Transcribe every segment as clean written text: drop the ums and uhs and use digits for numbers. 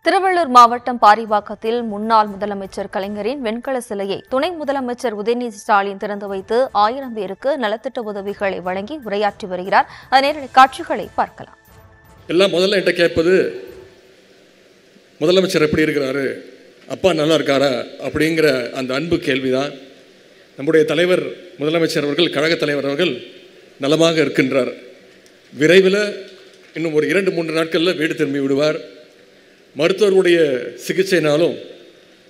திருவள்ளூர் மாவட்டம் பாரிவாக்கத்தில் முன்னாள் முதலமைச்சர் கலைஞரின் வெண்கல சிலையை துணை முதலமைச்சர் உதயநிதி ஸ்டாலின் திறந்து வைத்து 1000 பேருக்கு நலத்திட்ட உதவிகளை வழங்கி உரையாற்றி வருகிறார். நேரடி காட்சிகளை பார்க்கலாம். எல்லாம் முதல்ல என்கிட்ட கேட்பது, முதலமைச்சர் எப்படி இருக்கிறாரு, அப்பா நல்லா இருக்காரா அப்படிங்கிற அந்த அன்பு கேள்விதான். நம்முடைய தலைவர் முதலமைச்சர் அவர்கள், கழக தலைவர் அவர்கள் நலமாக இருக்கின்றார். விரைவில் இன்னும் ஒரு 2-3 நாட்களில் வீடு திரும்பி விடுவார். மருத்துவர்களுடைய சிகிச்சையினாலும்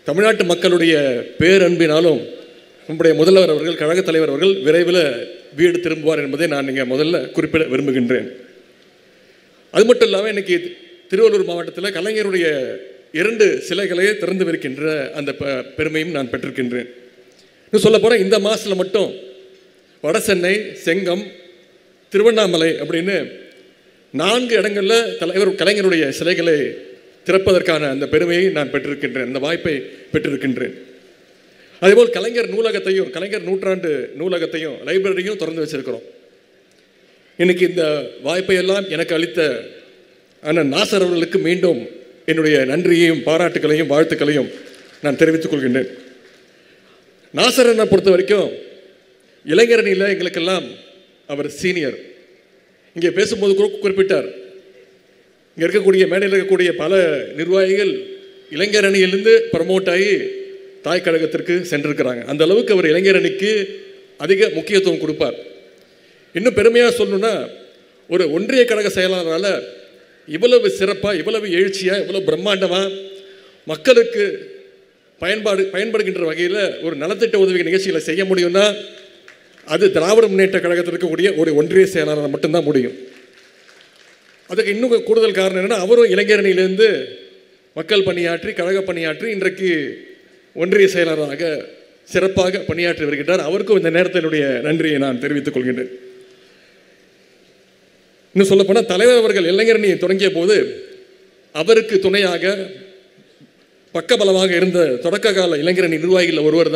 தமிழ்நாட்டு மக்களுடைய பேரன்பினாலும் நம்முடைய முதல்வர் அவர்கள், கழக தலைவர் அவர்கள் விரைவில் வீடு திரும்புவார் என்பதை நான் இங்கே முதல்ல குறிப்பிட விரும்புகின்றேன். அது மட்டும் இல்லாமல் இன்றைக்கி திருவள்ளூர் மாவட்டத்தில் கலைஞருடைய 2 சிலைகளை திறந்து வைக்கின்ற அந்த பெருமையும் நான் பெற்றிருக்கின்றேன். இன்னும் சொல்ல போகிறேன், இந்த மாதத்தில் மட்டும் வடசென்னை, செங்கம், திருவண்ணாமலை அப்படின்னு 4 இடங்களில் தலைவர் கலைஞருடைய சிலைகளை திறப்பதற்கான அந்த பெருமையை நான் பெற்றிருக்கின்றேன், அந்த வாய்ப்பை பெற்றிருக்கின்றேன். அதேபோல் கலைஞர் நூலகத்தையும், கலைஞர் நூற்றாண்டு நூலகத்தையும், லைப்ரரியும் திறந்து வச்சிருக்கிறோம். இன்னைக்கு இந்த வாய்ப்பையெல்லாம் எனக்கு அளித்த அண்ணன் நாசர் அவர்களுக்கு மீண்டும் என்னுடைய நன்றியையும் பாராட்டுகளையும் வாழ்த்துக்களையும் நான் தெரிவித்துக் கொள்கின்றேன். நாசர் என்னை பொறுத்த வரைக்கும் இளைஞரணியில் எங்களுக்கெல்லாம் அவர் சீனியர். இங்கே பேசும்போது குறிப்பிட்டார், இங்கே இருக்கக்கூடிய மேடையில் இருக்கக்கூடிய பல நிர்வாகிகள் இளைஞர் அணியிலிருந்து ப்ரமோட் ஆகி தாய் கழகத்திற்கு சென்றிருக்கிறாங்க. அந்த அளவுக்கு அவர் இளைஞர் அணிக்கு அதிக முக்கியத்துவம் கொடுப்பார். இன்னும் பெருமையாக சொல்லணும்னா, ஒரு ஒன்றிய கழக செயலாளரால் இவ்வளவு சிறப்பாக, இவ்வளவு எழுச்சியாக, இவ்வளவு பிரம்மாண்டமாக மக்களுக்கு பயன்படுகின்ற வகையில் ஒரு நலத்திட்ட உதவி நிகழ்ச்சிகளை செய்ய முடியும்னா அது திராவிட முன்னேற்ற கழகத்தில் இருக்கக்கூடிய ஒரு ஒன்றிய செயலாளர் மட்டும்தான் முடியும். அதுக்கு இன்னும் கூடுதல் காரணம் என்னென்னா, அவரும் இளைஞரணியிலேருந்து மக்கள் பணியாற்றி, கழக பணியாற்றி இன்றைக்கு ஒன்றிய செயலாளராக சிறப்பாக பணியாற்றி வருகின்றார். அவருக்கும் இந்த நேரத்தினுடைய நன்றியை நான் தெரிவித்துக் கொள்கின்றேன். இன்னும் சொல்லப்போனால், தலைவர் அவர்கள் இளைஞரணியை தொடங்கிய போது அவருக்கு துணையாக பக்கபலமாக இருந்த தொடக்க கால இளைஞரணி நிர்வாகிகள் ஒருவர்